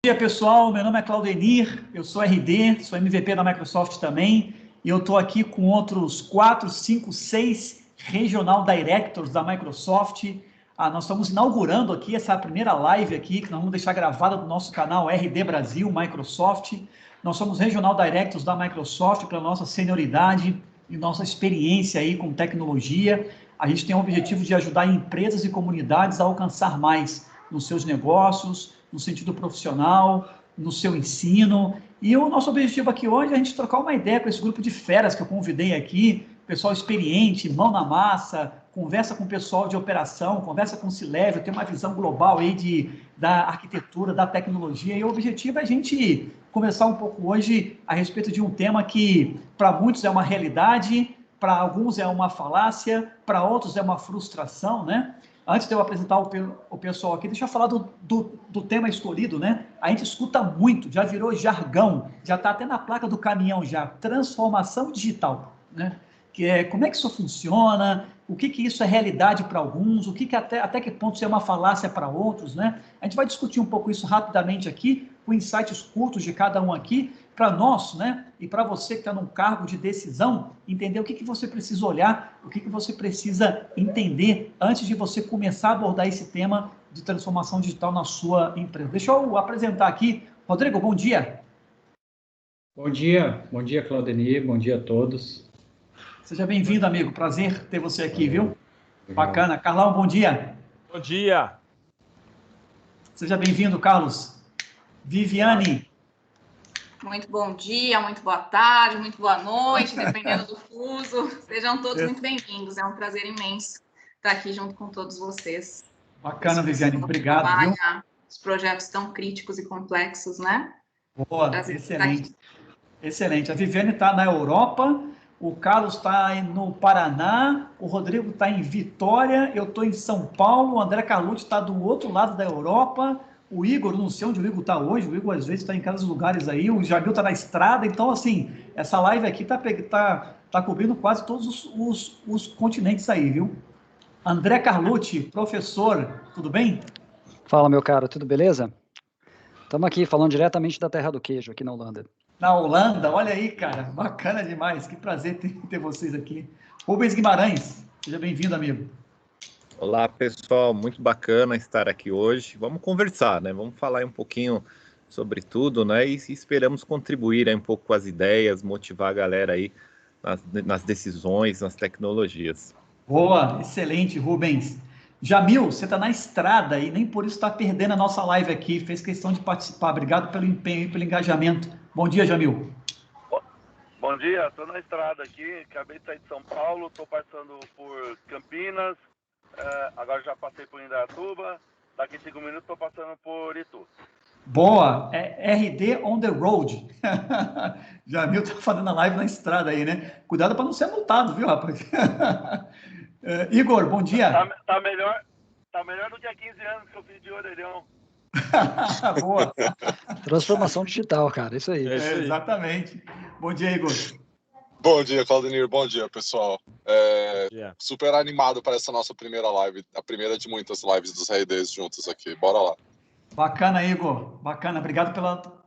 Bom dia, pessoal. Meu nome é Claudenir, eu sou RD, sou MVP da Microsoft também, e eu estou aqui com outros 4, 5, 6 Regional Directors da Microsoft. Nós estamos inaugurando aqui essa primeira live aqui, que nós vamos deixar gravada no nosso canal RD Brasil, Microsoft. Nós somos Regional Directors da Microsoft pela nossa senioridade e nossa experiência aí com tecnologia. A gente tem o objetivo de ajudar empresas e comunidades a alcançar mais nos seus negócios, no sentido profissional, no seu ensino. E o nosso objetivo aqui hoje é a gente trocar uma ideia com esse grupo de feras que eu convidei aqui, pessoal experiente, mão na massa, conversa com o pessoal de operação, conversa com o C-Level, tem uma visão global aí da arquitetura, da tecnologia, e o objetivo é a gente conversar um pouco hoje a respeito de um tema que para muitos é uma realidade, para alguns é uma falácia, para outros é uma frustração, né? Antes de eu apresentar o pessoal aqui, deixa eu falar do tema escolhido, né? A gente escuta muito, já virou jargão, já está até na placa do caminhão já, transformação digital, né? Que é como é que isso funciona, o que isso é realidade para alguns, o que até que ponto isso é uma falácia para outros, né? A gente vai discutir um pouco isso rapidamente aqui, com insights curtos de cada um aqui, para nós, né? E para você que está num cargo de decisão, entender o que você precisa olhar, o que você precisa entender antes de você começar a abordar esse tema de transformação digital na sua empresa. Deixa eu apresentar aqui. Rodrigo, bom dia. Bom dia, Claudenir, bom dia a todos. Seja bem-vindo, amigo. Prazer ter você aqui, viu? Bacana. Carlão, bom dia. Bom dia. Seja bem-vindo, Carlos. Viviane. Muito bom dia, muito boa tarde, muito boa noite, dependendo do fuso. Sejam todos muito bem-vindos. É um prazer imenso estar aqui junto com todos vocês. Bacana, Viviane. Obrigado, viu? Os projetos tão críticos e complexos, né? Boa, excelente. Excelente. A Viviane está na Europa, o Carlos está no Paraná, o Rodrigo está em Vitória, eu estou em São Paulo, o André Carlucci está do outro lado da Europa, o Igor, não sei onde o Igor está hoje, o Igor às vezes está em cada lugares aí, o Jamil está na estrada, então assim, essa live aqui tá cobrindo quase todos os continentes aí, viu? André Carlucci, professor, tudo bem? Fala, meu caro, tudo beleza? Estamos aqui falando diretamente da terra do queijo, aqui na Holanda. Na Holanda, olha aí, cara, bacana demais, que prazer ter vocês aqui. Rubens Guimarães, seja bem-vindo, amigo. Olá, pessoal, muito bacana estar aqui hoje. Vamos conversar, né? Vamos falar um pouquinho sobre tudo, né? E esperamos contribuir aí um pouco com as ideias, motivar a galera aí nas decisões, nas tecnologias. Boa, excelente, Rubens. Jamil, você está na estrada e nem por isso está perdendo a nossa live aqui, fez questão de participar. Obrigado pelo empenho e pelo engajamento. Bom dia, Jamil. Bom dia, estou na estrada aqui, acabei de sair de São Paulo, estou passando por Campinas, agora já passei por Indaiatuba, daqui 5 minutos estou passando por Itu. Boa, é RD on the road. Jamil está fazendo a live na estrada aí, né? Cuidado para não ser multado, viu, rapaz? Igor, bom dia. Tá melhor do que há 15 anos que eu fiz de orelhão. Boa. Transformação digital, cara, isso aí. Exatamente. Bom dia, Igor. Bom dia, Claudenir. Bom dia, pessoal. Super animado para essa nossa primeira live, a primeira de muitas lives dos RDs juntos aqui. Bora lá. Bacana, Igor. Bacana. Obrigado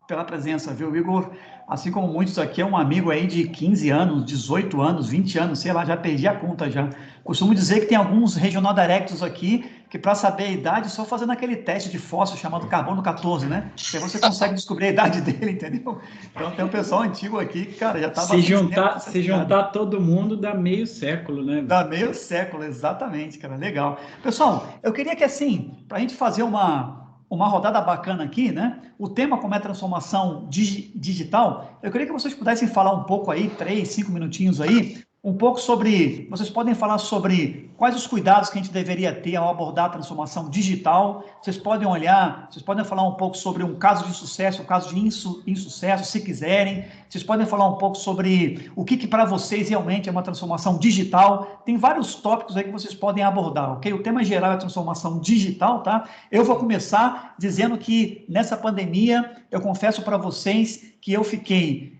pela presença, viu, Igor? Assim como muitos aqui, é um amigo aí de 15 anos, 18 anos, 20 anos, sei lá, já perdi a conta já. Costumo dizer que tem alguns Regional Directors aqui que para saber a idade, só fazendo aquele teste de fósforo chamado carbono 14, né? Que aí você consegue descobrir a idade dele, entendeu? Então tem um pessoal antigo aqui que, cara, já estava... Se juntar todo mundo, dá meio século, né? Dá meio século, exatamente, cara, legal. Pessoal, eu queria que assim, para a gente fazer uma rodada bacana aqui, né? O tema, como é transformação digital, eu queria que vocês pudessem falar um pouco aí, 3, 5 minutinhos aí, um pouco sobre, vocês podem falar sobre quais os cuidados que a gente deveria ter ao abordar a transformação digital, vocês podem falar um pouco sobre um caso de sucesso, um caso de insucesso, se quiserem, vocês podem falar um pouco sobre o que para vocês realmente é uma transformação digital, tem vários tópicos aí que vocês podem abordar, ok? O tema geral é transformação digital, tá? Eu vou começar dizendo que nessa pandemia, eu confesso para vocês que eu fiquei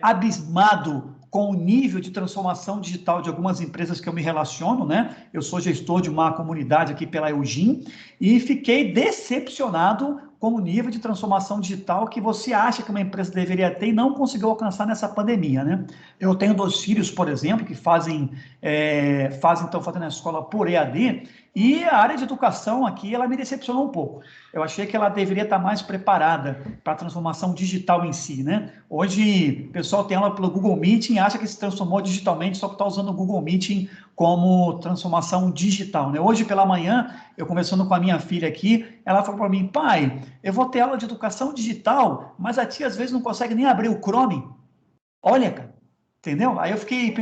abismado com o nível de transformação digital de algumas empresas que eu me relaciono, né? Eu sou gestor de uma comunidade aqui pela Eugin e fiquei decepcionado com o nível de transformação digital que você acha que uma empresa deveria ter e não conseguiu alcançar nessa pandemia, né? Eu tenho 2 filhos, por exemplo, que estão fazendo a escola por EAD, e a área de educação aqui, ela me decepcionou um pouco. Eu achei que ela deveria estar mais preparada para a transformação digital em si, né? Hoje, o pessoal tem aula pelo Google Meeting e acha que se transformou digitalmente só que está usando o Google Meeting como transformação digital, né? Hoje, pela manhã, eu conversando com a minha filha aqui, ela falou para mim, pai, eu vou ter aula de educação digital, mas a tia às vezes não consegue nem abrir o Chrome. Olha, cara, entendeu? Aí eu fiquei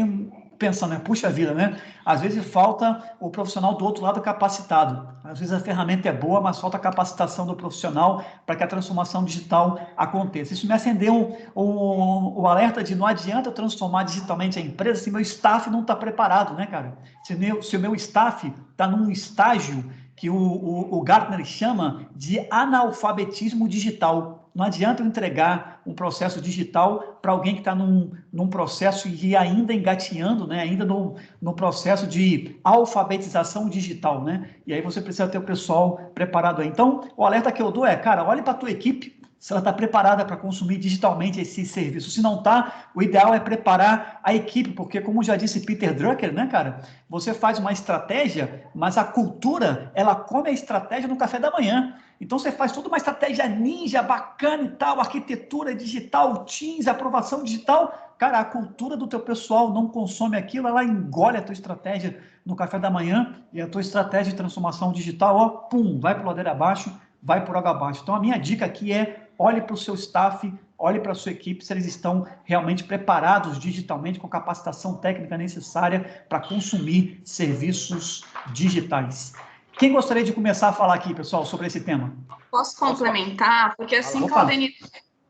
pensando, né? Puxa vida, né? Às vezes falta o profissional do outro lado capacitado. Às vezes a ferramenta é boa, mas falta a capacitação do profissional para que a transformação digital aconteça. Isso me acendeu o alerta de não adianta eu transformar digitalmente a empresa se meu staff não está preparado, né, cara? Se o meu staff está num estágio que o Gartner chama de analfabetismo digital. Não adianta eu entregar um processo digital para alguém que está num processo e ainda engatinhando, né? Ainda no processo de alfabetização digital, né? E aí você precisa ter o pessoal preparado aí. Então, o alerta que eu dou é, cara, olhe para a tua equipe, se ela está preparada para consumir digitalmente esse serviço. Se não está, o ideal é preparar a equipe, porque, como já disse Peter Drucker, né, cara, você faz uma estratégia, mas a cultura, ela come a estratégia no café da manhã. Então, você faz toda uma estratégia ninja, bacana e tal, arquitetura digital, Teams, aprovação digital. Cara, a cultura do teu pessoal não consome aquilo, ela engole a tua estratégia no café da manhã e a tua estratégia de transformação digital, ó, pum, vai para o ladeira abaixo, vai por água abaixo. Então, a minha dica aqui é olhe para o seu staff, olhe para a sua equipe, se eles estão realmente preparados digitalmente, com a capacitação técnica necessária para consumir serviços digitais. Quem gostaria de começar a falar aqui, pessoal, sobre esse tema? Posso complementar? Porque assim, Claudenir,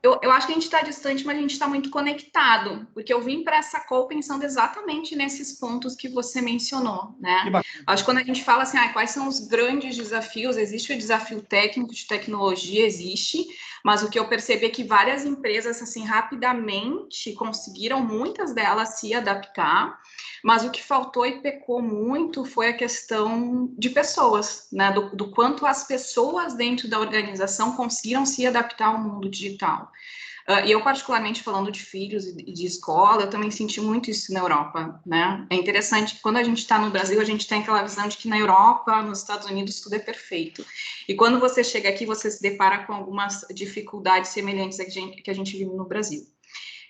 eu acho que a gente está distante, mas a gente está muito conectado, porque eu vim para essa call pensando exatamente nesses pontos que você mencionou, né? Acho que quando a gente fala assim, quais são os grandes desafios, existe o desafio técnico de tecnologia, existe, mas o que eu percebi é que várias empresas, assim, rapidamente conseguiram, muitas delas, se adaptar, mas o que faltou e pecou muito foi a questão de pessoas, né? Do quanto as pessoas dentro da organização conseguiram se adaptar ao mundo digital. E eu, particularmente, falando de filhos e de escola, eu também senti muito isso na Europa, né? É interessante que quando a gente está no Brasil, a gente tem aquela visão de que na Europa, nos Estados Unidos, tudo é perfeito. E quando você chega aqui, você se depara com algumas dificuldades semelhantes que a gente vive no Brasil.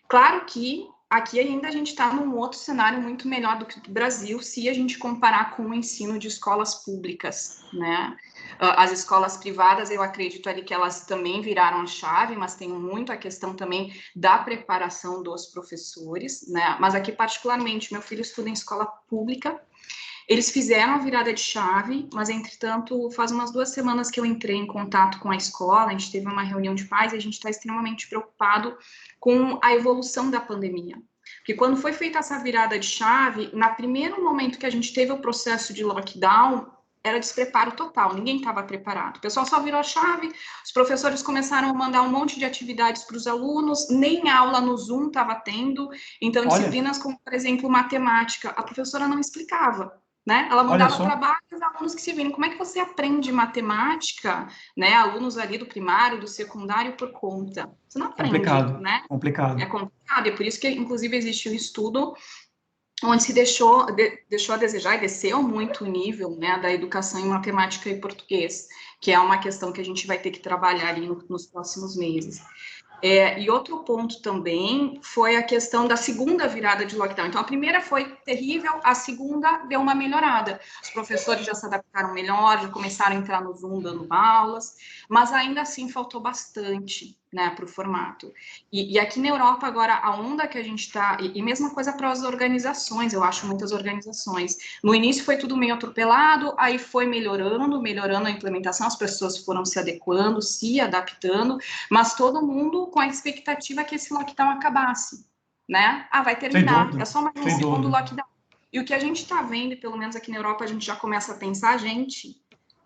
Claro que aqui ainda a gente está num outro cenário muito melhor do que o do Brasil, se a gente comparar com o ensino de escolas públicas, né? As escolas privadas, eu acredito ali que elas também viraram a chave, mas tem muito a questão também da preparação dos professores, né? Mas aqui, particularmente, meu filho estuda em escola pública, eles fizeram a virada de chave, mas, entretanto, faz umas 2 semanas que eu entrei em contato com a escola, a gente teve uma reunião de pais e a gente está extremamente preocupado com a evolução da pandemia. Porque quando foi feita essa virada de chave, no primeiro momento que a gente teve o processo de lockdown, era despreparo total, ninguém estava preparado. O pessoal só virou a chave, os professores começaram a mandar um monte de atividades para os alunos, nem aula no Zoom estava tendo, então disciplinas como, por exemplo, matemática, a professora não explicava. Né? Ela mandava trabalho para os alunos que se virem. Como é que você aprende matemática, né? Alunos ali do primário, do secundário, por conta? Você não aprende, né? Complicado. É complicado, e é por isso que, inclusive, existe um estudo onde se deixou a desejar e desceu muito o nível, né, da educação em matemática e português, que é uma questão que a gente vai ter que trabalhar ali nos próximos meses. E outro ponto também foi a questão da segunda virada de lockdown. Então, a primeira foi terrível, a segunda deu uma melhorada. Os professores já se adaptaram melhor, já começaram a entrar no Zoom dando aulas, mas ainda assim faltou bastante, né, para o formato. E aqui na Europa, agora, a onda que a gente está... E mesma coisa para as organizações, eu acho, muitas organizações. No início foi tudo meio atropelado, aí foi melhorando a implementação, as pessoas foram se adequando, se adaptando, mas todo mundo com a expectativa que esse lockdown acabasse, né? Vai terminar, é só mais um segundo lockdown. E o que a gente está vendo, pelo menos aqui na Europa, a gente já começa a pensar, gente,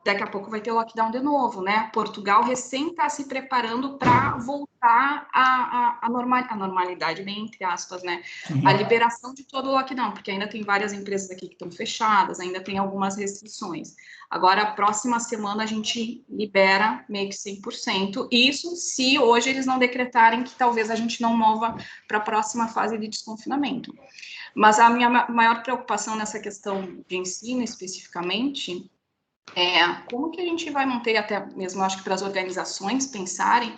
daqui a pouco vai ter lockdown de novo, né? Portugal recém está se preparando para voltar à normalidade, bem entre aspas, né? A liberação de todo o lockdown, porque ainda tem várias empresas aqui que estão fechadas, ainda tem algumas restrições. Agora, a próxima semana, a gente libera meio que 100%. Isso se hoje eles não decretarem que talvez a gente não mova para a próxima fase de desconfinamento. Mas a minha maior preocupação nessa questão de ensino, especificamente, como que a gente vai manter, até mesmo acho que para as organizações pensarem,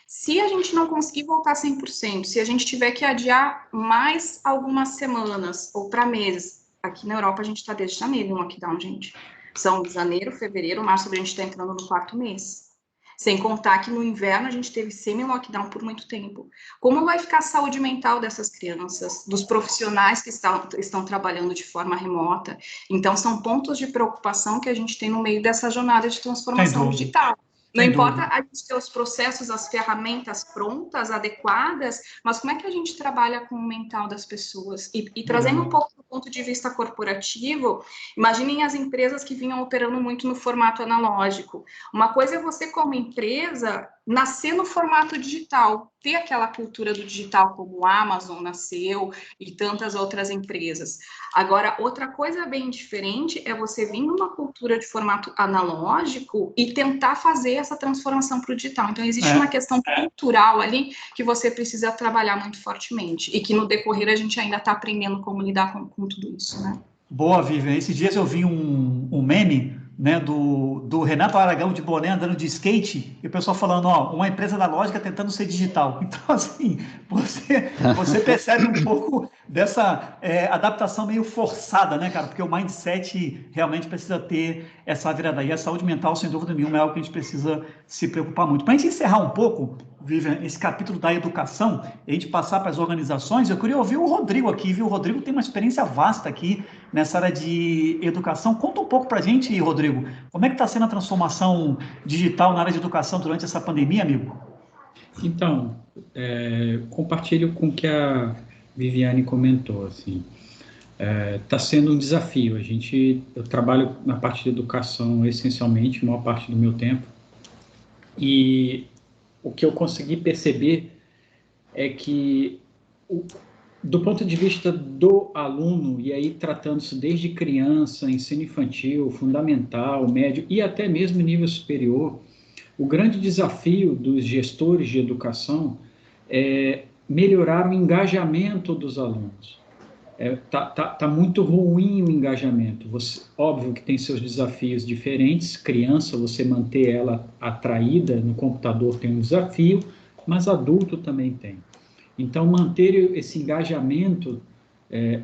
se a gente não conseguir voltar 100%, se a gente tiver que adiar mais algumas semanas ou para meses. Aqui na Europa a gente está desde janeiro em lockdown, gente. São janeiro, fevereiro, março, a gente está entrando no 4º mês. Sem contar que no inverno a gente teve semi-lockdown por muito tempo. Como vai ficar a saúde mental dessas crianças, dos profissionais que estão trabalhando de forma remota? Então, são pontos de preocupação que a gente tem no meio dessa jornada de transformação digital. Não importa a gente ter os processos, as ferramentas prontas, adequadas, mas como é que a gente trabalha com o mental das pessoas? E trazendo um pouco do ponto de vista corporativo, imaginem as empresas que vinham operando muito no formato analógico. Uma coisa é você, como empresa, nascer no formato digital, ter aquela cultura do digital como a Amazon nasceu e tantas outras empresas. Agora, outra coisa bem diferente é você vir numa cultura de formato analógico e tentar fazer essa transformação para o digital. Então, existe uma questão cultural ali que você precisa trabalhar muito fortemente e que no decorrer a gente ainda está aprendendo como lidar com tudo isso, né? Boa, Vivian. Esses dias eu vi um meme, né, do Renato Aragão de boné andando de skate, e o pessoal falando, uma empresa analógica tentando ser digital. Então, assim, você percebe um pouco dessa adaptação meio forçada, né, cara? Porque o mindset realmente precisa ter essa virada aí. A saúde mental, sem dúvida nenhuma, é algo que a gente precisa se preocupar muito. Para a gente encerrar um pouco, Vivian, esse capítulo da educação, e a gente passar para as organizações, eu queria ouvir o Rodrigo aqui, viu? O Rodrigo tem uma experiência vasta aqui nessa área de educação. Conta um pouco para a gente, Rodrigo, como é que está sendo a transformação digital na área de educação durante essa pandemia, amigo? Então, compartilho com o que a Viviane comentou, assim. Está sendo um desafio. Eu trabalho na parte de educação essencialmente, a maior parte do meu tempo, e o que eu consegui perceber é que, do ponto de vista do aluno, e aí tratando-se desde criança, ensino infantil, fundamental, médio e até mesmo nível superior, o grande desafio dos gestores de educação é melhorar o engajamento dos alunos. Tá muito ruim o engajamento. Óbvio que tem seus desafios diferentes. Criança, você manter ela atraída no computador tem um desafio, mas adulto também tem. Então, manter esse engajamento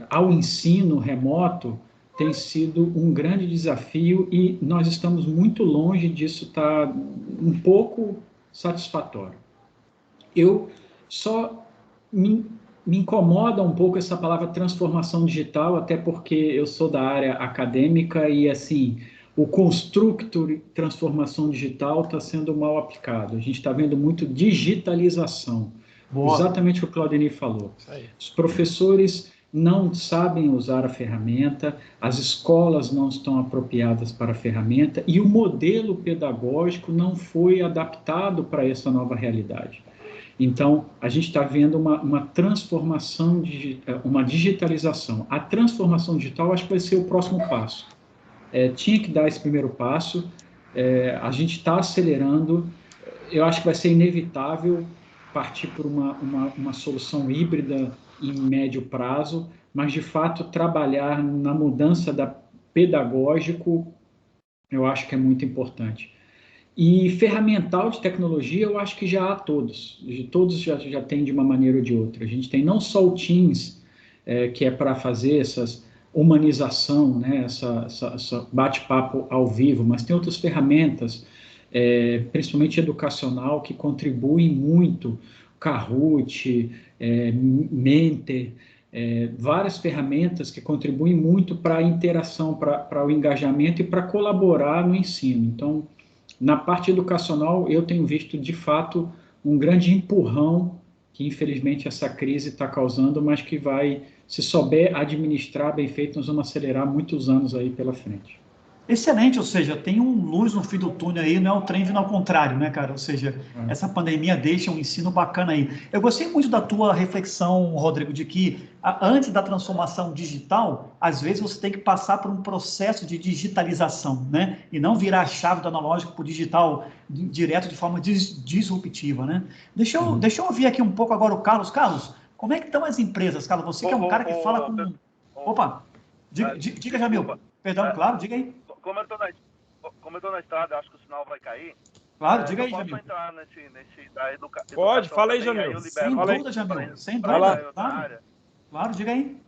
ao ensino remoto tem sido um grande desafio e nós estamos muito longe disso estar um pouco satisfatório. Eu só me incomoda um pouco essa palavra transformação digital, até porque eu sou da área acadêmica e, assim, o construto transformação digital está sendo mal aplicado. A gente está vendo muito digitalização. Boa. Exatamente o que o Claudenir falou. Os professores não sabem usar a ferramenta, as escolas não estão apropriadas para a ferramenta e o modelo pedagógico não foi adaptado para essa nova realidade. Então, a gente está vendo uma transformação, uma digitalização. A transformação digital, acho que vai ser o próximo passo. Tinha que dar esse primeiro passo, a gente está acelerando, eu acho que vai ser inevitável partir por uma solução híbrida em médio prazo, mas, de fato, trabalhar na mudança pedagógico, eu acho que é muito importante. E ferramental de tecnologia, eu acho que já há todos já tem de uma maneira ou de outra. A gente tem não só o Teams, que é para fazer essas humanização, né, essa bate-papo ao vivo, mas tem outras ferramentas, principalmente educacional, que contribuem muito, Kahoot, Mentor, várias ferramentas que contribuem muito para a interação, para o engajamento e para colaborar no ensino. Então, na parte educacional, eu tenho visto, de fato, um grande empurrão que, infelizmente, essa crise está causando, mas que vai, se souber administrar bem feito, nós vamos acelerar muitos anos aí pela frente. Excelente, ou seja, tem luz no fim do túnel aí, não é o trem vindo ao contrário, né, cara? Ou seja, essa pandemia deixa um ensino bacana aí. Eu gostei muito da tua reflexão, Rodrigo, de que antes da transformação digital, às vezes você tem que passar por um processo de digitalização, né? E não virar a chave do analógico para o digital direto de forma disruptiva, né? Deixa eu ouvir aqui um pouco agora o Carlos. Carlos, como é que estão as empresas? Carlos, você que é um cara que fala com... Opa, diga, Jamil. Perdão, claro, diga aí. Como eu tô na estrada, acho que o sinal vai cair. Claro, diga aí, Jamil. Posso entrar nesse da educação? Pode, fala aí, também, Jamil. Sem dúvida, Jamil. Sem dúvida. Claro, diga aí.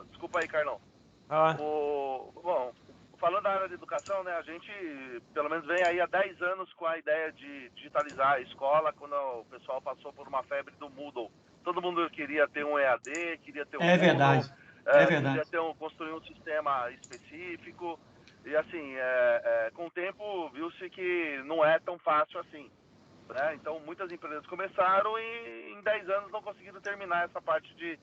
Desculpa aí, Carlão. Bom, falando da área de educação, né, a gente, pelo menos, vem aí há 10 anos com a ideia de digitalizar a escola, quando o pessoal passou por uma febre do Moodle. Todo mundo queria ter um EAD, queria ter um Moodle. Verdade. É verdade. Queria construir um sistema específico. E assim, com o tempo viu-se que não é tão fácil assim, né? Então muitas empresas começaram e em 10 anos não conseguiram terminar essa parte de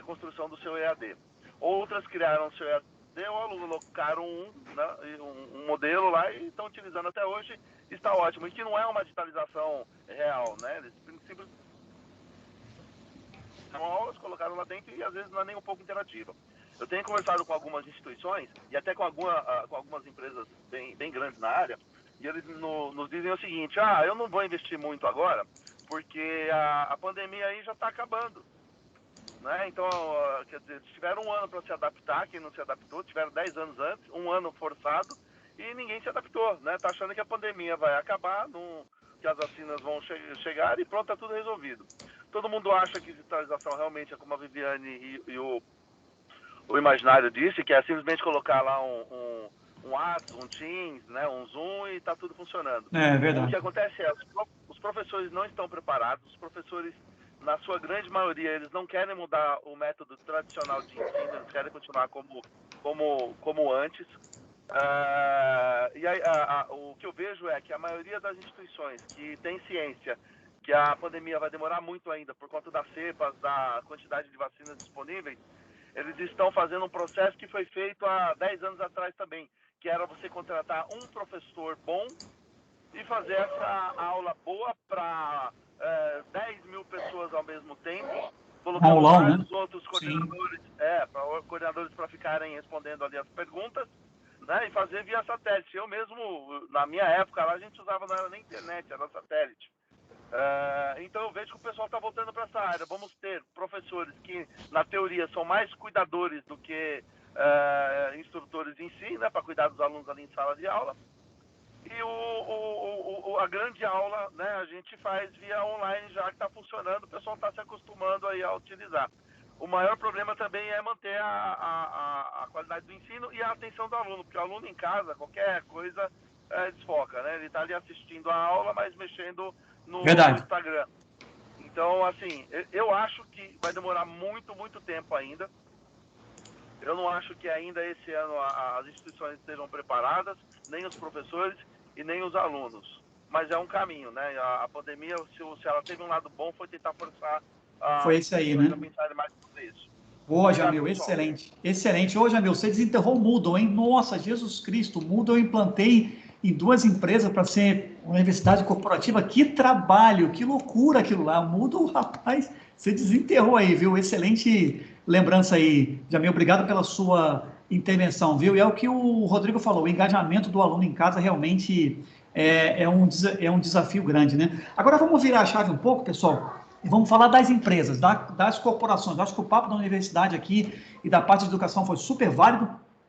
construção do seu EAD. Outras criaram o seu EAD ou alocaram um modelo lá e estão utilizando até hoje, está ótimo. E que não é uma digitalização real, né? Eles simplesmente aulas, colocaram lá dentro e às vezes não é nem um pouco interativa. Eu tenho conversado com algumas instituições e até com algumas empresas bem grandes na área, e eles nos dizem o seguinte: eu não vou investir muito agora, porque a pandemia aí já está acabando, né? Então, quer dizer, tiveram um ano para se adaptar, quem não se adaptou, tiveram 10 anos antes, um ano forçado, e ninguém se adaptou, né? Tá achando que a pandemia vai acabar, que as vacinas vão chegar e pronto, tá tudo resolvido. Todo mundo acha que digitalização realmente é como a Viviane e o Imaginário disse, que é simplesmente colocar lá um WhatsApp, um Teams, né, um Zoom e está tudo funcionando. É verdade. O que acontece é os professores não estão preparados, os professores, na sua grande maioria, eles não querem mudar o método tradicional de ensino, eles querem continuar como antes. E aí, o que eu vejo é que a maioria das instituições que tem ciência que a pandemia vai demorar muito ainda por conta das cepas, da quantidade de vacinas disponíveis, eles estão fazendo um processo que foi feito há 10 anos atrás também, que era você contratar um professor bom e fazer essa aula boa para 10 mil pessoas ao mesmo tempo, colocando vários outros coordenadores para ficarem respondendo ali as perguntas, né, e fazer via satélite. Eu mesmo, na minha época, lá a gente usava, não era nem internet, era satélite. Então eu vejo que o pessoal está voltando para essa área. Vamos ter professores que, na teoria, são mais cuidadores do que instrutores em si, né, para cuidar dos alunos ali em sala de aula. E a grande aula, né, a gente faz via online, já que está funcionando, o pessoal está se acostumando aí a utilizar. O maior problema também é manter a qualidade do ensino e a atenção do aluno, porque o aluno em casa, qualquer coisa, desfoca, né? Ele está ali assistindo a aula, mas mexendo no Instagram. Então, assim, eu acho que vai demorar muito, muito tempo ainda. Eu não acho que ainda esse ano as instituições estejam preparadas, nem os professores e nem os alunos. Mas é um caminho, né? A pandemia, se ela teve um lado bom, foi tentar forçar foi isso aí, né? a pensar mais sobre isso. Boa, Jamil, excelente. Excelente. Ô, Jamil, você desenterrou o Moodle, hein? Nossa, Jesus Cristo, o Moodle eu implantei em 2 empresas para ser uma universidade corporativa. Que trabalho, que loucura aquilo lá. O Moodle, rapaz, você desenterrou aí, viu? Excelente lembrança aí, Jamil. Obrigado pela sua intervenção, viu? E é o que o Rodrigo falou, o engajamento do aluno em casa realmente é um desafio grande, né? Agora vamos virar a chave um pouco, pessoal, e vamos falar das empresas, das corporações. Acho que o papo da universidade aqui e da parte de educação foi super válido.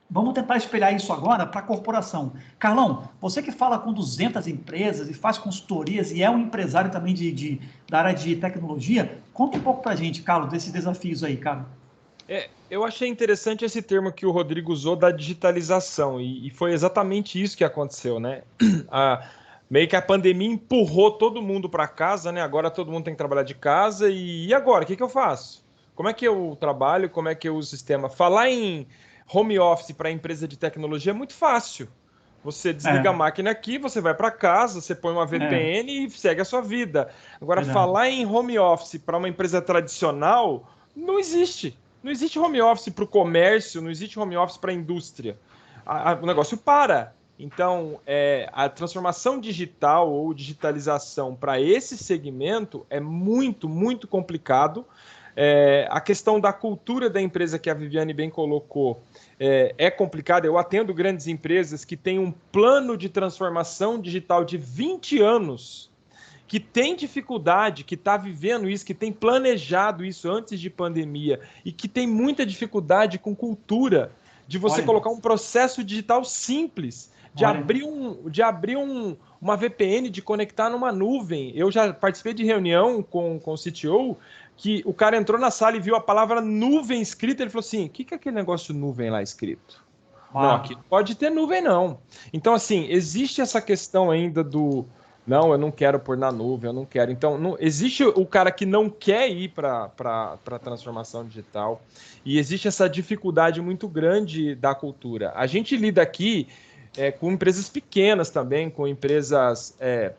Vamos tentar espelhar isso agora para a corporação. Carlão, você que fala com 200 empresas e faz consultorias e é um empresário também da área de tecnologia, conta um pouco para a gente, Carlos, desses desafios aí, cara. Eu achei interessante esse termo que o Rodrigo usou da digitalização, e foi exatamente isso que aconteceu, né? Meio que a pandemia empurrou todo mundo para casa, né? Agora todo mundo tem que trabalhar de casa, e agora? O que eu faço? Como é que eu trabalho? Como é que eu uso o sistema? Falar em home office para empresa de tecnologia é muito fácil. Você desliga a máquina aqui, você vai para casa, você põe uma VPN e segue a sua vida. Agora, falar em home office para uma empresa tradicional não existe. Não existe home office para o comércio, não existe home office para a indústria. o negócio para. Então, a transformação digital ou digitalização para esse segmento é muito, muito complicado. A questão da cultura da empresa, que a Viviane bem colocou, é complicada. Eu atendo grandes empresas que têm um plano de transformação digital de 20 anos, que tem dificuldade, que está vivendo isso, que tem planejado isso antes de pandemia e que tem muita dificuldade com cultura, de você colocar um processo digital simples, de abrir uma VPN, de conectar numa nuvem. Eu já participei de reunião com o CTO, que o cara entrou na sala e viu a palavra nuvem escrita, ele falou assim, o que é aquele negócio de nuvem lá escrito? Não, aqui não pode ter nuvem, não. Então, assim, existe essa questão ainda do... Não, eu não quero pôr na nuvem, eu não quero. Então, não, existe o cara que não quer ir para a transformação digital e existe essa dificuldade muito grande da cultura. A gente lida aqui com empresas pequenas também, com empresas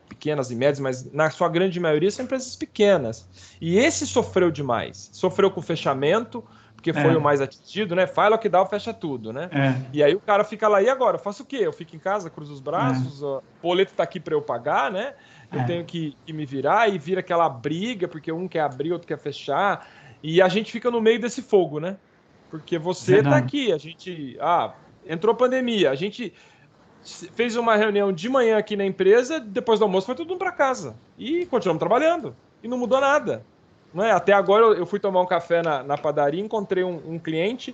pequenas e médias, mas na sua grande maioria são empresas pequenas. E esse sofreu demais. Sofreu com o fechamento, porque foi o mais atingido, né? Faz lockdown, fecha tudo, né? E aí o cara fica lá, e agora? Eu faço o quê? Eu fico em casa, cruzo os braços, o boleto tá aqui para eu pagar, né? Eu tenho que me virar e vira aquela briga, porque um quer abrir, outro quer fechar, e a gente fica no meio desse fogo, né? Porque você tá aqui, a gente... entrou pandemia, a gente fez uma reunião de manhã aqui na empresa, depois do almoço foi todo mundo para casa. E continuamos trabalhando, e não mudou nada. Não é? Até agora eu fui tomar um café na padaria, encontrei um cliente,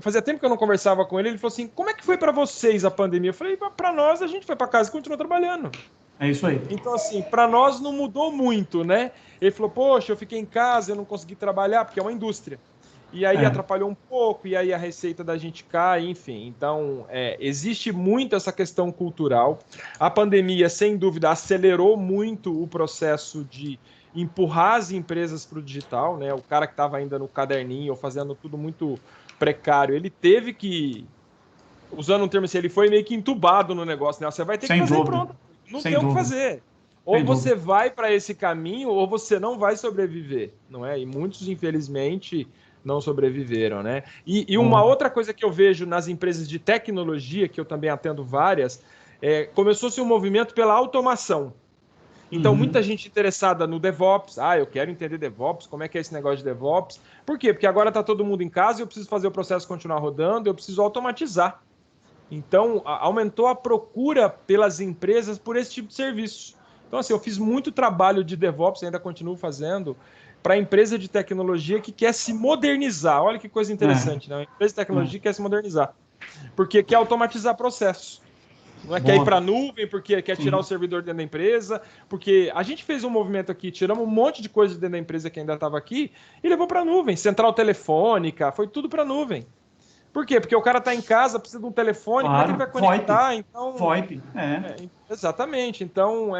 fazia tempo que eu não conversava com ele falou assim, como é que foi para vocês a pandemia? Eu falei, para nós a gente foi para casa e continuou trabalhando. É isso aí. Então assim, para nós não mudou muito, né? Ele falou, poxa, eu fiquei em casa, eu não consegui trabalhar, porque é uma indústria. E aí atrapalhou um pouco, e aí a receita da gente cai, enfim. Então, existe muito essa questão cultural. A pandemia, sem dúvida, acelerou muito o processo de empurrar as empresas para o digital, né? O cara que estava ainda no caderninho ou fazendo tudo muito precário, ele teve que, usando um termo assim, ele foi meio que entubado no negócio, né? Você vai ter que fazer pronto, não tem o que fazer. Ou você vai para esse caminho, ou você não vai sobreviver, não é? E muitos, infelizmente, não sobreviveram, né? E uma outra coisa que eu vejo nas empresas de tecnologia, que eu também atendo várias, começou-se um movimento pela automação. Então, muita gente interessada no DevOps. Eu quero entender DevOps, como é que é esse negócio de DevOps. Por quê? Porque agora está todo mundo em casa e eu preciso fazer o processo continuar rodando, eu preciso automatizar. Então, aumentou a procura pelas empresas por esse tipo de serviço. Então, assim, eu fiz muito trabalho de DevOps, ainda continuo fazendo, para a empresa de tecnologia que quer se modernizar. Olha que coisa interessante, né? A empresa de tecnologia quer se modernizar, porque quer automatizar processos. Não é quer ir para a nuvem, porque quer tirar o servidor dentro da empresa, porque a gente fez um movimento aqui, tiramos um monte de coisa dentro da empresa que ainda estava aqui e levou para a nuvem. Central telefônica, foi tudo para a nuvem. Por quê? Porque o cara está em casa, precisa de um telefone, como é que ele vai conectar? Então, exatamente. Então,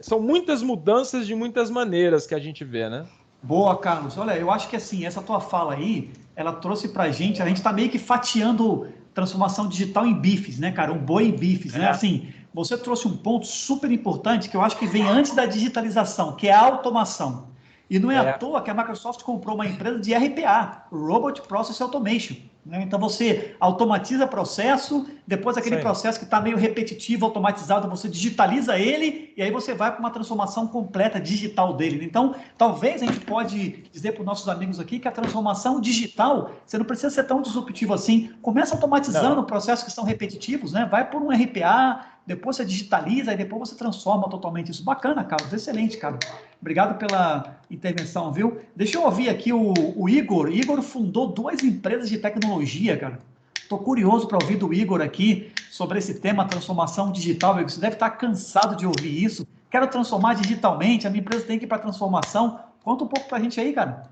são muitas mudanças de muitas maneiras que a gente vê, né? Boa, Carlos. Olha, eu acho que assim, essa tua fala aí, ela trouxe para a gente está meio que fatiando transformação digital em bifes, né, cara? Um boi em bifes, né? Assim, você trouxe um ponto super importante que eu acho que vem antes da digitalização, que é a automação. E não é à toa que a Microsoft comprou uma empresa de RPA, Robot Process Automation. Né? Então, você automatiza processo, depois aquele processo que está meio repetitivo, automatizado, você digitaliza ele e aí você vai para uma transformação completa digital dele. Então, talvez a gente pode dizer para os nossos amigos aqui que a transformação digital, você não precisa ser tão disruptivo assim. Começa automatizando processos que são repetitivos, né? Vai por um RPA, depois você digitaliza e depois você transforma totalmente isso. Bacana, Carlos. Excelente, cara. Obrigado pela intervenção, viu? Deixa eu ouvir aqui o Igor. Igor fundou 2 empresas de tecnologia, cara. Estou curioso para ouvir do Igor aqui sobre esse tema, transformação digital. Você deve estar cansado de ouvir isso. Quero transformar digitalmente, a minha empresa tem que ir para a transformação. Conta um pouco para a gente aí, cara.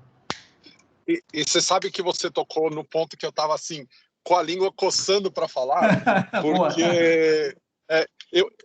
E você sabe que você tocou no ponto que eu estava assim, com a língua coçando para falar, porque...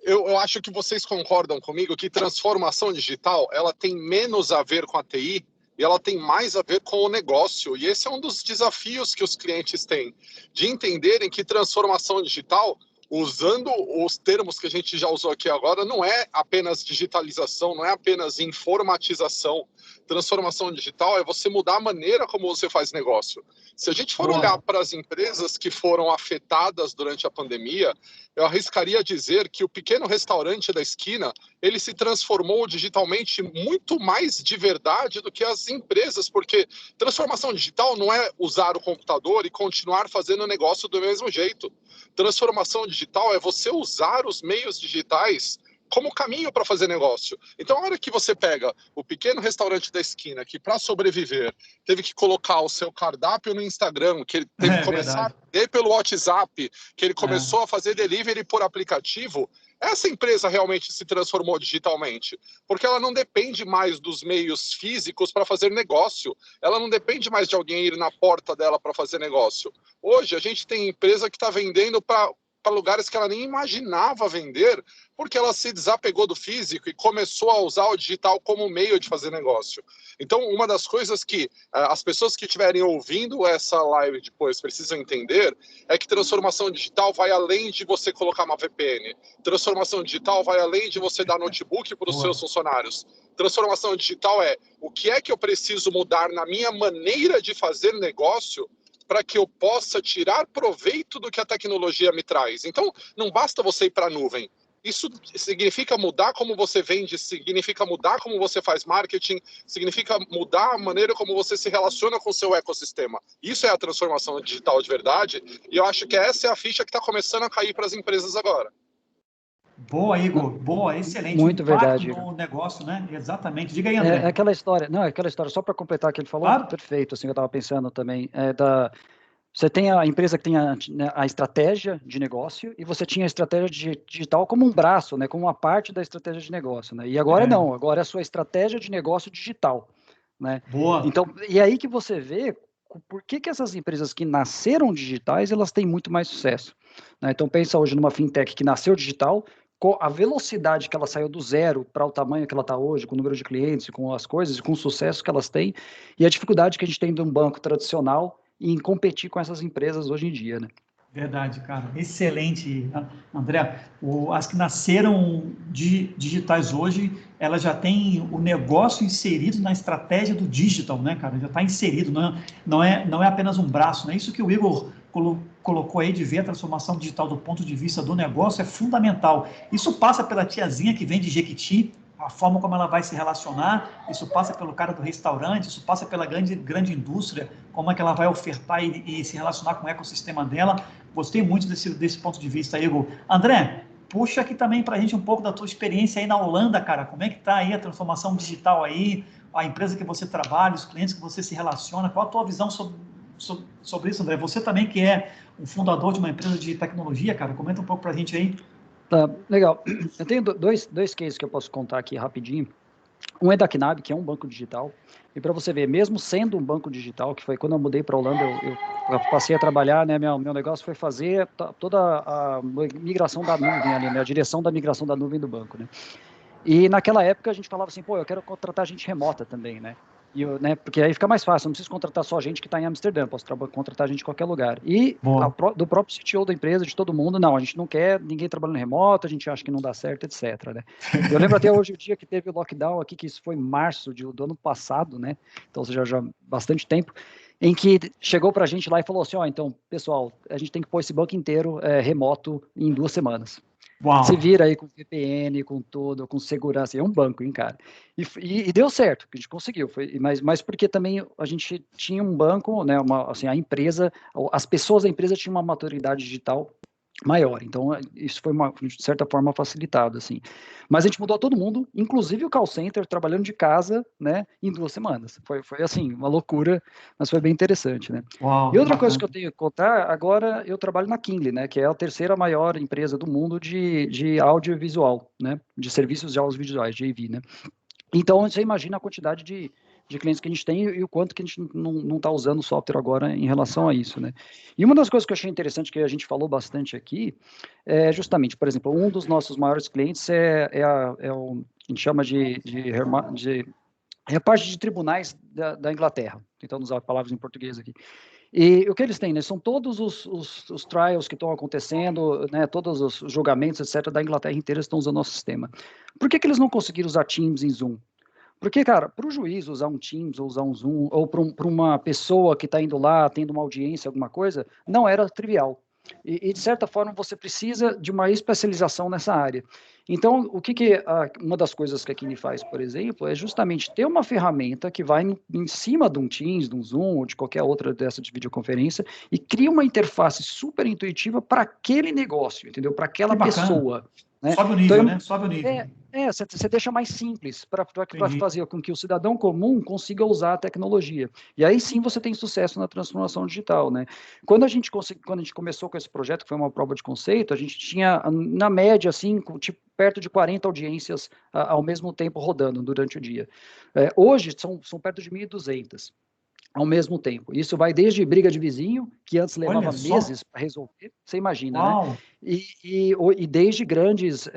Eu acho que vocês concordam comigo que transformação digital ela tem menos a ver com a TI e ela tem mais a ver com o negócio. E esse é um dos desafios que os clientes têm, de entenderem que transformação digital usando os termos que a gente já usou aqui agora, não é apenas digitalização, não é apenas informatização. Transformação digital é você mudar a maneira como você faz negócio. Se a gente for olhar para as empresas que foram afetadas durante a pandemia, eu arriscaria dizer que o pequeno restaurante da esquina, ele se transformou digitalmente muito mais de verdade do que as empresas, porque transformação digital não é usar o computador e continuar fazendo o negócio do mesmo jeito. Transformação digital é você usar os meios digitais como caminho para fazer negócio. Então, a hora que você pega o pequeno restaurante da esquina, que para sobreviver teve que colocar o seu cardápio no Instagram, que ele teve que começar a ver pelo WhatsApp, que ele começou a fazer delivery por aplicativo, essa empresa realmente se transformou digitalmente, porque ela não depende mais dos meios físicos para fazer negócio, ela não depende mais de alguém ir na porta dela para fazer negócio. Hoje, a gente tem empresa que está vendendo para lugares que ela nem imaginava vender, porque ela se desapegou do físico e começou a usar o digital como meio de fazer negócio. Então, uma das coisas que as pessoas que estiverem ouvindo essa live depois precisam entender é que transformação digital vai além de você colocar uma VPN. Transformação digital vai além de você dar notebook para os seus funcionários. Transformação digital é o que é que eu preciso mudar na minha maneira de fazer negócio para que eu possa tirar proveito do que a tecnologia me traz. Então, não basta você ir para a nuvem. Isso significa mudar como você vende, significa mudar como você faz marketing, significa mudar a maneira como você se relaciona com o seu ecossistema. Isso é a transformação digital de verdade, e eu acho que essa é a ficha que está começando a cair para as empresas agora. Boa, Igor. Boa, excelente. Muito verdade. No negócio, né? Exatamente. Diga aí, André. É aquela história, só para completar o que ele falou, perfeito, assim, eu estava pensando também, você tem a empresa que tem a estratégia de negócio e você tinha a estratégia digital como um braço, né, como uma parte da estratégia de negócio, né, e agora não, agora é a sua estratégia de negócio digital, né. Boa. Então, e aí que você vê por que essas empresas que nasceram digitais, elas têm muito mais sucesso, né? Então, pensa hoje numa fintech que nasceu digital, com a velocidade que ela saiu do zero para o tamanho que ela está hoje, com o número de clientes, com as coisas, com o sucesso que elas têm, e a dificuldade que a gente tem de um banco tradicional em competir com essas empresas hoje em dia, né? Verdade, cara. Excelente, André. As que nasceram digitais hoje, elas já têm o negócio inserido na estratégia do digital, né, cara? Já está inserido, não é apenas um braço, né? Isso que o Igor colocou aí de ver a transformação digital do ponto de vista do negócio é fundamental. Isso passa pela tiazinha que vende Jequiti, a forma como ela vai se relacionar, isso passa pelo cara do restaurante, isso passa pela grande indústria, como é que ela vai ofertar e se relacionar com o ecossistema dela. Gostei muito desse ponto de vista, Igor. André, puxa aqui também para a gente um pouco da tua experiência aí na Holanda, cara. Como é que está aí a transformação digital aí, a empresa que você trabalha, os clientes que você se relaciona, qual a tua visão sobre isso, André? Você também que é um fundador de uma empresa de tecnologia, cara, comenta um pouco para a gente aí. Tá, legal. Eu tenho dois cases que eu posso contar aqui rapidinho. Um é da Knab, que é um banco digital. E para você ver, mesmo sendo um banco digital, que foi quando eu mudei para a Holanda, eu passei a trabalhar, né? Meu negócio foi fazer toda a migração da nuvem ali, né? A direção da migração da nuvem do banco, né? E naquela época a gente falava assim, eu quero contratar gente remota também, né? Né, porque aí fica mais fácil, não preciso contratar só gente que está em Amsterdã, posso contratar gente em qualquer lugar. E do próprio CTO da empresa, de todo mundo, não, a gente não quer ninguém trabalhando remoto, a gente acha que não dá certo, etc. Né? Eu lembro até hoje o dia que teve o lockdown aqui, que isso foi em março do ano passado, né? Então já bastante tempo, em que chegou para a gente lá e falou assim, então, pessoal, a gente tem que pôr esse banco inteiro remoto em 2 semanas. Uau. Se vira aí com VPN, com tudo, com segurança, é um banco, hein, cara. E deu certo, que a gente conseguiu, mas porque também a gente tinha um banco, né, a empresa, as pessoas da empresa tinham uma maturidade digital maior, então isso foi, de certa forma, facilitado, assim. Mas a gente mudou todo mundo, inclusive o call center, trabalhando de casa, né, em 2 semanas. Foi assim, uma loucura, mas foi bem interessante, né. Uau, e outra coisa que eu tenho que contar, agora eu trabalho na Kinly, né, que é a 3ª maior empresa do mundo de audiovisual, né, de serviços de audiovisuais, de AV, né. Então, você imagina a quantidade de clientes que a gente tem e o quanto que a gente não está usando o software agora em relação a isso, né? E uma das coisas que eu achei interessante, que a gente falou bastante aqui, é justamente, por exemplo, um dos nossos maiores clientes a gente chama é a parte de tribunais da Inglaterra, tentando usar palavras em português aqui. E o que eles têm, né? São todos os trials que estão acontecendo, né? Todos os julgamentos, etc., da Inglaterra inteira estão usando o nosso sistema. Por que eles não conseguiram usar Teams em Zoom? Porque, cara, para o juiz usar um Teams, ou usar um Zoom, ou para uma pessoa que está indo lá, tendo uma audiência, alguma coisa, não era trivial. E, de certa forma, você precisa de uma especialização nessa área. Então, uma das coisas que a Kine faz, por exemplo, é justamente ter uma ferramenta que vai em cima de um Teams, de um Zoom, ou de qualquer outra dessa de videoconferência, e cria uma interface super intuitiva para aquele negócio, entendeu? Para aquela pessoa. Né? Sobe o nível, então, né? Sobe o nível. Você deixa mais simples para fazer com que o cidadão comum consiga usar a tecnologia. E aí sim você tem sucesso na transformação digital, né? Quando a gente começou com esse projeto, que foi uma prova de conceito, a gente tinha, na média, assim, tipo, perto de 40 audiências ao mesmo tempo rodando durante o dia. Hoje são perto de 1.200. Ao mesmo tempo. Isso vai desde briga de vizinho, que antes levava meses para resolver, você imagina, Uau. né? E desde grandes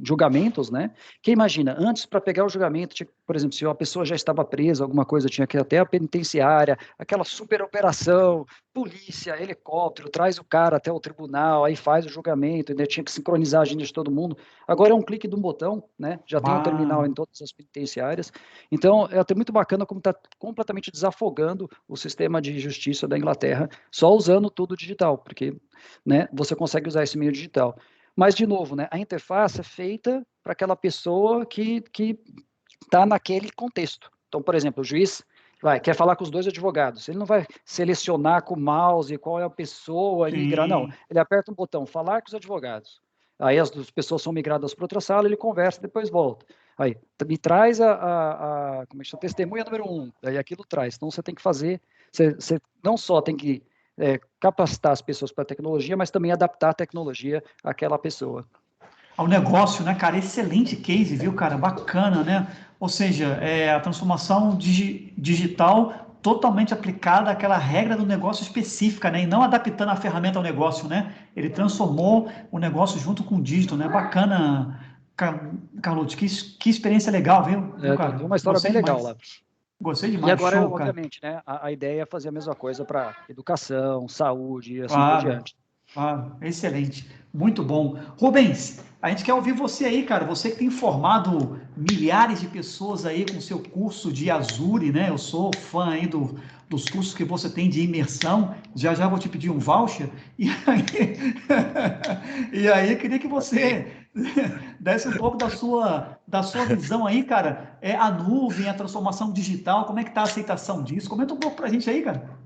julgamentos, né? Que imagina, antes para pegar o julgamento, por exemplo, se a pessoa já estava presa, alguma coisa, tinha que ir até a penitenciária, aquela super operação, polícia, helicóptero, traz o cara até o tribunal, aí faz o julgamento, ainda tinha que sincronizar a agenda de todo mundo. Agora é um clique de um botão, né? Já tem um terminal em todas as penitenciárias. Então, é até muito bacana como está completamente desafogando o sistema de justiça da Inglaterra, só usando tudo digital, porque, né, você consegue usar esse meio digital. Mas, de novo, né, a interface é feita para aquela pessoa que está naquele contexto. Então, por exemplo, o juiz quer falar com os dois advogados. Ele não vai selecionar com o mouse qual é a pessoa e migrar, não. Ele aperta um botão, falar com os advogados. Aí as duas pessoas são migradas para outra sala, ele conversa, depois volta. Aí, me traz a testemunha número 1, aí aquilo traz. Então, você tem que fazer, você não só tem que capacitar as pessoas para a tecnologia, mas também adaptar a tecnologia àquela pessoa. Ao negócio, né, cara? Excelente case, viu, cara? Bacana, né? Ou seja, a transformação digital totalmente aplicada àquela regra do negócio específica, né? E não adaptando a ferramenta ao negócio, né? Ele transformou o negócio junto com o dígito, né? Bacana, Carlotti, que experiência legal, viu? Cara? Tem uma história bem legal lá. Gostei demais. E agora, obviamente, né? A ideia é fazer a mesma coisa para educação, saúde e assim por diante. Excelente, muito bom. Rubens, a gente quer ouvir você aí, cara. Você que tem formado milhares de pessoas aí com seu curso de Azure, né? Eu sou fã aí dos cursos que você tem de imersão. Já vou te pedir um voucher. E aí queria que você desse um pouco da sua visão aí, cara. A nuvem, a transformação digital, como é que está a aceitação disso? Comenta um pouco para a gente aí, cara.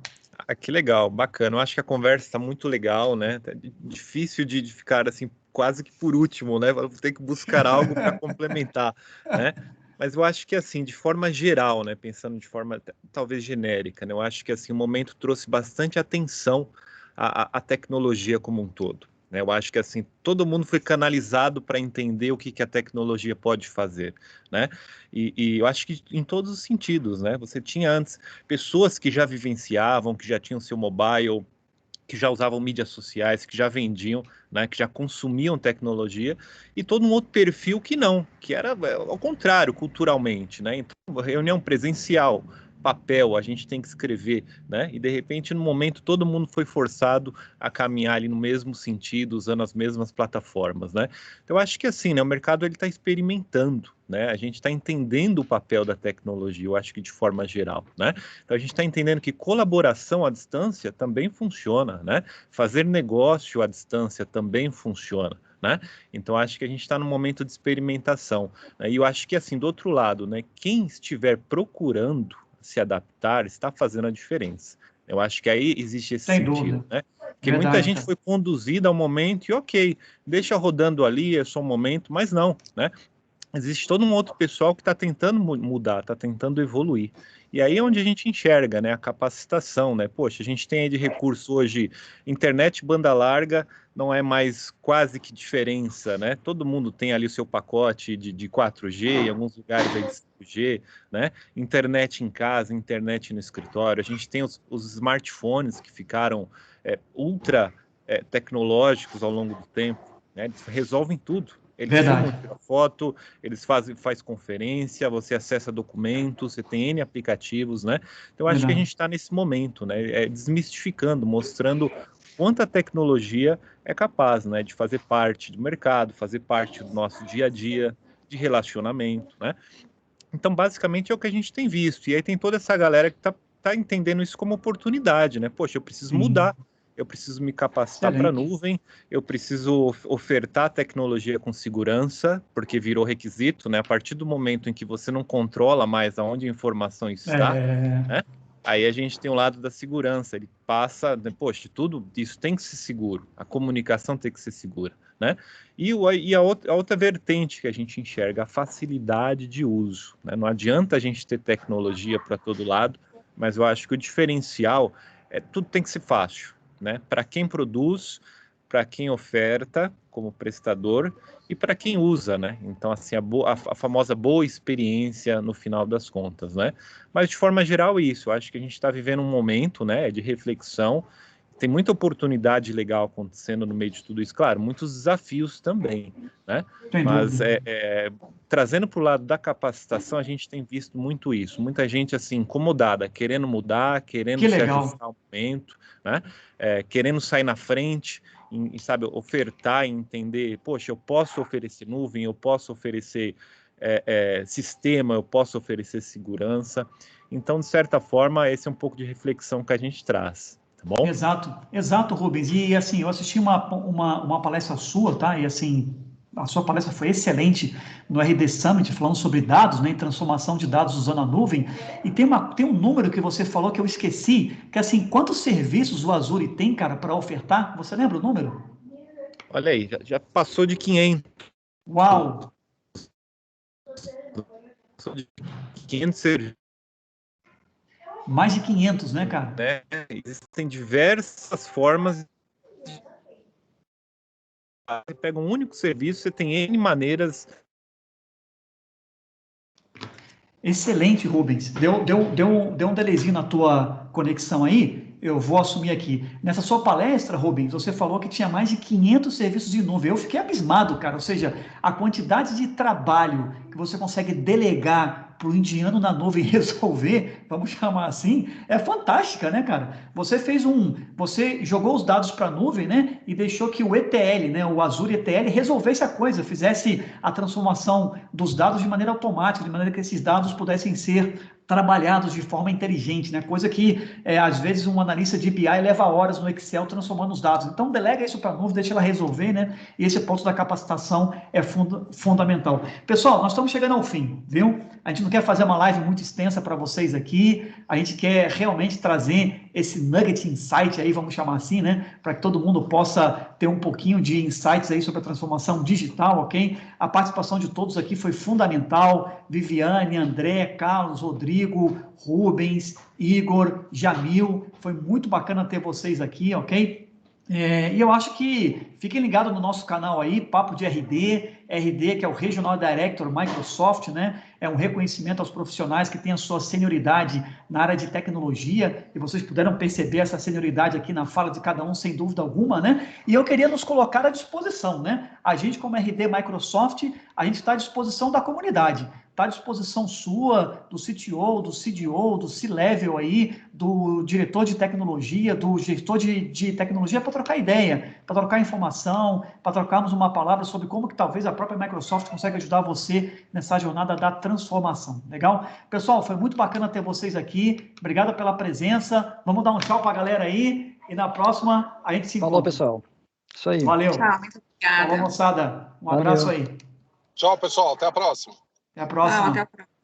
Que legal, bacana. Eu acho que a conversa está muito legal, né? É difícil de ficar assim, quase que por último, né? Vou ter que buscar algo para complementar, né? Mas eu acho que assim, de forma geral, né? Pensando de forma talvez genérica, né? Eu acho que assim, o momento trouxe bastante atenção à tecnologia como um todo. Eu acho que assim, todo mundo foi canalizado para entender o que a tecnologia pode fazer, né? E eu acho que em todos os sentidos, né? Você tinha antes pessoas que já vivenciavam, que já tinham seu mobile, que já usavam mídias sociais, que já vendiam, né? Que já consumiam tecnologia, e todo um outro perfil que não, que era ao contrário, culturalmente, né? Então, reunião presencial, papel, a gente tem que escrever, né? E de repente, no momento, todo mundo foi forçado a caminhar ali no mesmo sentido, usando as mesmas plataformas, né? Então, eu acho que assim, né? O mercado ele está experimentando, né? A gente está entendendo o papel da tecnologia, eu acho que de forma geral, né? Então, a gente está entendendo que colaboração à distância também funciona, né? Fazer negócio à distância também funciona, né? Então, acho que a gente está num momento de experimentação, né? E eu acho que, assim, do outro lado, né? Quem estiver procurando se adaptar está fazendo a diferença. Eu acho que aí existe esse sentido, né? Porque muita gente foi conduzida ao momento e ok, deixa rodando ali, é só um momento, mas não, né? Existe todo um outro pessoal que está tentando mudar, está tentando evoluir. E aí é onde a gente enxerga, né, a capacitação, né? Poxa, a gente tem aí de recurso hoje, internet banda larga, não é mais quase que diferença, né? Todo mundo tem ali o seu pacote de 4G, em alguns lugares aí de 5G, né? Internet em casa, internet no escritório. A gente tem os smartphones que ficaram ultra tecnológicos ao longo do tempo, né? Eles resolvem tudo. Eles filmam, tiram foto, eles fazem conferência, você acessa documentos, você tem N aplicativos, né? Então, acho que a gente está nesse momento, né? Desmistificando, mostrando quanta tecnologia é capaz, né? De fazer parte do mercado, fazer parte do nosso dia a dia, de relacionamento, né? Então, basicamente, é o que a gente tem visto. E aí tem toda essa galera que tá entendendo isso como oportunidade, né? Poxa, eu preciso mudar, eu preciso me capacitar para a nuvem, eu preciso ofertar tecnologia com segurança, porque virou requisito, né? A partir do momento em que você não controla mais aonde a informação está, né? Aí a gente tem o lado da segurança, ele passa, né? Poxa, tudo isso tem que ser seguro, a comunicação tem que ser segura, né? E a outra vertente que a gente enxerga, a facilidade de uso, né? Não adianta a gente ter tecnologia para todo lado, mas eu acho que o diferencial tudo tem que ser fácil, né? Para quem produz, para quem oferta como prestador e para quem usa, né? Então, assim, a famosa boa experiência no final das contas, né? Mas, de forma geral, isso. Eu acho que a gente está vivendo um momento, né, de reflexão. Tem muita oportunidade legal acontecendo no meio de tudo isso. Claro, muitos desafios também, né? Mas trazendo para o lado da capacitação, a gente tem visto muito isso. Muita gente, assim, incomodada, querendo mudar, querendo se ajustar ao momento, né? Querendo sair na frente, e, sabe, ofertar e entender, poxa, eu posso oferecer nuvem, eu posso oferecer sistema, eu posso oferecer segurança. Então, de certa forma, esse é um pouco de reflexão que a gente traz. Tá bom? Exato, Rubens. E assim, eu assisti uma palestra sua, tá? E assim, a sua palestra foi excelente no RD Summit, falando sobre dados, né? Transformação de dados usando a nuvem. E tem um número que você falou que eu esqueci, que assim, quantos serviços o Azure tem, cara, para ofertar? Você lembra o número? Olha aí, já passou de 500. Uau! Passou de 500 serviços. Mais de 500, né, cara? Existem diversas formas. Você pega um único serviço, você tem N maneiras. Excelente, Rubens. Deu um delayzinho na tua conexão aí. Eu vou assumir aqui. Nessa sua palestra, Rubens, você falou que tinha mais de 500 serviços de nuvem. Eu fiquei abismado, cara. Ou seja, a quantidade de trabalho que você consegue delegar para o indiano na nuvem resolver, vamos chamar assim, é fantástica, né, cara? Você jogou os dados para a nuvem, né, e deixou que o ETL, né, o Azure ETL, resolvesse a coisa, fizesse a transformação dos dados de maneira automática, de maneira que esses dados pudessem ser trabalhados de forma inteligente, né? Coisa que, às vezes, um analista de BI leva horas no Excel transformando os dados. Então, delega isso para a nuvem, deixa ela resolver, né? E esse ponto da capacitação é fundamental. Pessoal, nós estamos chegando ao fim, viu? A gente não quer fazer uma live muito extensa para vocês aqui, a gente quer realmente trazer esse nugget insight aí, vamos chamar assim, né? Para que todo mundo possa ter um pouquinho de insights aí sobre a transformação digital, ok? A participação de todos aqui foi fundamental. Viviane, André, Carlos, Rodrigo, Rubens, Igor, Jamil, foi muito bacana ter vocês aqui, ok? E eu acho que fiquem ligados no nosso canal aí, Papo de RD, que é o Regional Director Microsoft, né? É um reconhecimento aos profissionais que têm a sua senioridade na área de tecnologia, e vocês puderam perceber essa senioridade aqui na fala de cada um, sem dúvida alguma, né? E eu queria nos colocar à disposição, né? A gente, como RD Microsoft, a gente está à disposição da comunidade. Está à disposição sua, do CTO, do CDO, do C-Level aí, do diretor de tecnologia, do gestor de tecnologia, para trocar ideia, para trocar informação, para trocarmos uma palavra sobre como que talvez a própria Microsoft consegue ajudar você nessa jornada da transformação. Legal? Pessoal, foi muito bacana ter vocês aqui. Obrigado pela presença. Vamos dar um tchau para a galera aí e na próxima a gente se encontra. Falou, pessoal. Isso aí. Valeu. Tchau, muito obrigada. Falou, moçada. Um abraço aí. Tchau, pessoal. Até a próxima. Até a próxima. Até a próxima.